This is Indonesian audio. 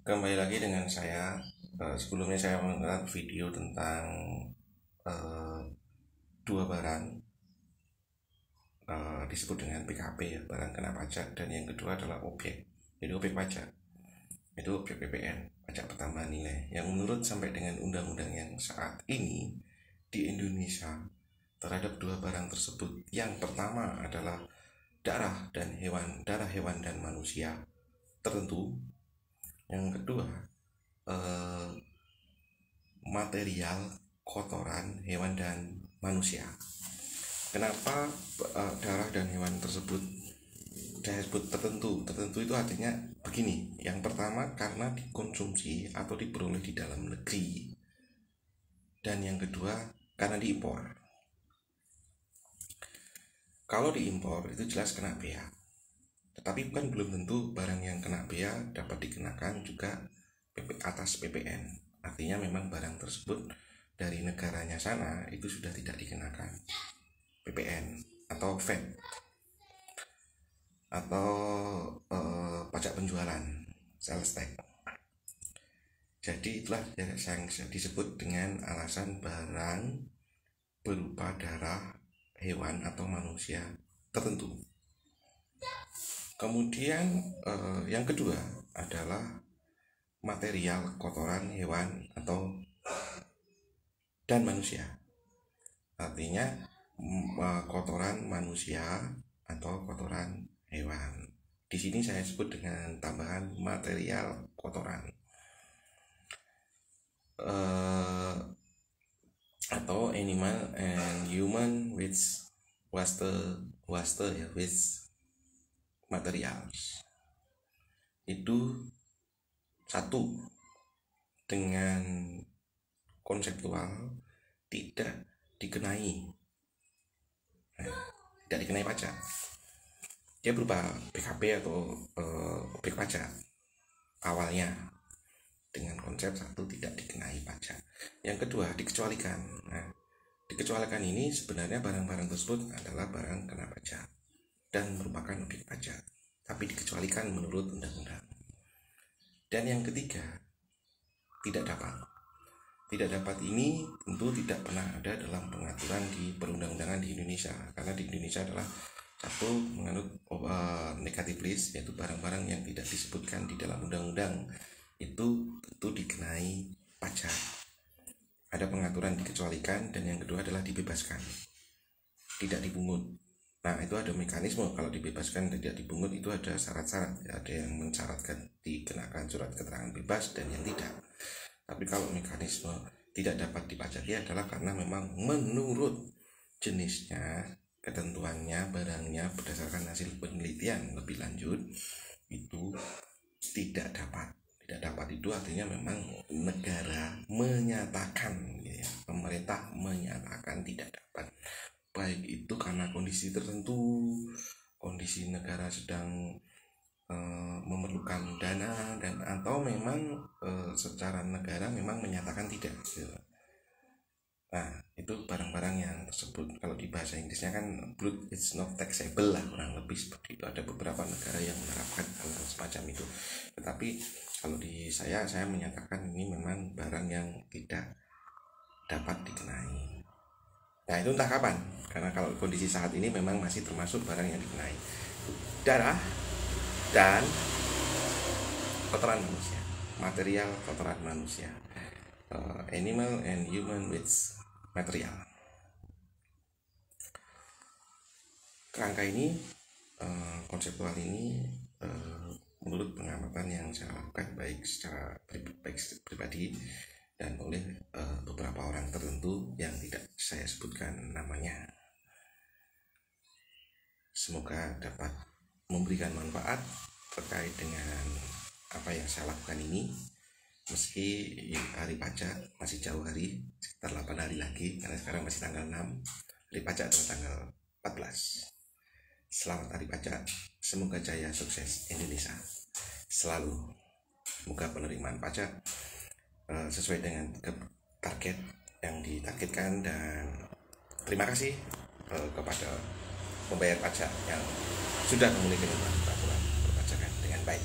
Kembali lagi dengan saya. Sebelumnya saya membuat video tentang dua barang disebut dengan PKP ya, barang kena pajak, dan yang kedua adalah objek. Jadi objek pajak itu objek PPN, pajak pertambahan nilai, yang menurut sampai dengan undang-undang yang saat ini di Indonesia terhadap dua barang tersebut, yang pertama adalah darah hewan dan manusia tertentu, yang kedua material kotoran hewan dan manusia. Kenapa darah dan hewan tersebut saya sebut tertentu? Tertentu itu artinya begini. Yang pertama karena dikonsumsi atau diperoleh di dalam negeri, dan yang kedua karena diimpor. Kalau diimpor itu jelas kena bea, tetapi bukan belum tentu barang yang kena bea dapat dikenakan juga atas PPN. Artinya memang barang tersebut dari negaranya sana itu sudah tidak dikenakan PPN atau VAT atau pajak penjualan, sales tax. Jadi itulah yang disebut dengan alasan barang berupa darah hewan atau manusia tertentu. Kemudian yang kedua adalah material kotoran hewan atau dan manusia. Artinya kotoran manusia atau kotoran hewan. Di sini saya sebut dengan tambahan material kotoran atau animal and human waste ya, waste materials. Itu satu, dengan konseptual tidak dikenai pajak. Dia berupa PKP atau objek pajak awalnya, dengan konsep satu, tidak dikenai pajak. Yang kedua, dikecualikan. Nah, dikecualikan ini sebenarnya barang-barang tersebut adalah barang kena pajak dan merupakan objek pajak, tapi dikecualikan menurut undang-undang. Dan yang ketiga, tidak dapat ini tentu tidak pernah ada dalam pengaturan di perundang-undangan di Indonesia, karena di Indonesia adalah satu, menganut negatif list, yaitu barang-barang yang tidak disebutkan di dalam undang-undang itu tentu dikenai pajak. Ada pengaturan dikecualikan, dan yang kedua adalah dibebaskan, tidak dipungut. Nah, itu ada mekanisme. Kalau dibebaskan tidak dipungut itu ada syarat-syarat. Ada yang mensyaratkan dikenakan surat keterangan bebas dan yang tidak. Tapi kalau mekanisme tidak dapat dipajaki adalah karena memang menurut jenisnya, ketentuannya, barangnya berdasarkan hasil penelitian lebih lanjut itu tidak dapat. Tidak dapat itu artinya memang negara menyatakan, ya, pemerintah menyatakan tidak dapat. Baik itu karena kondisi tertentu, kondisi negara sedang memerlukan dana, dan atau memang secara negara memang menyatakan tidak. Nah, itu barang-barang yang tersebut. Kalau di bahasa Inggrisnya kan blood is not taxable lah, kurang lebih seperti itu. Ada beberapa negara yang menerapkan hal semacam itu. Tetapi kalau di saya menyatakan ini memang barang yang tidak dapat dikenai. Nah, itu entah kapan, karena kalau kondisi saat ini memang masih termasuk barang yang dikenai darah dan kotoran manusia, material kotoran manusia, animal and human waste material. Kerangka ini, konseptual ini, menurut pengamatan yang saya lakukan baik secara pribadi dan oleh beberapa orang tertentu yang tidak saya sebutkan namanya, semoga dapat memberikan manfaat terkait dengan apa yang saya lakukan ini. Meski hari pajak masih jauh hari, sekitar 8 hari lagi, karena sekarang masih tanggal 6, hari pajak adalah tanggal 14. Selamat hari pajak, semoga jaya, sukses Indonesia selalu. Semoga penerimaan pajak sesuai dengan target yang ditargetkan, dan terima kasih kepada pembayar pajak yang sudah memenuhi peraturan perpajakan dengan baik.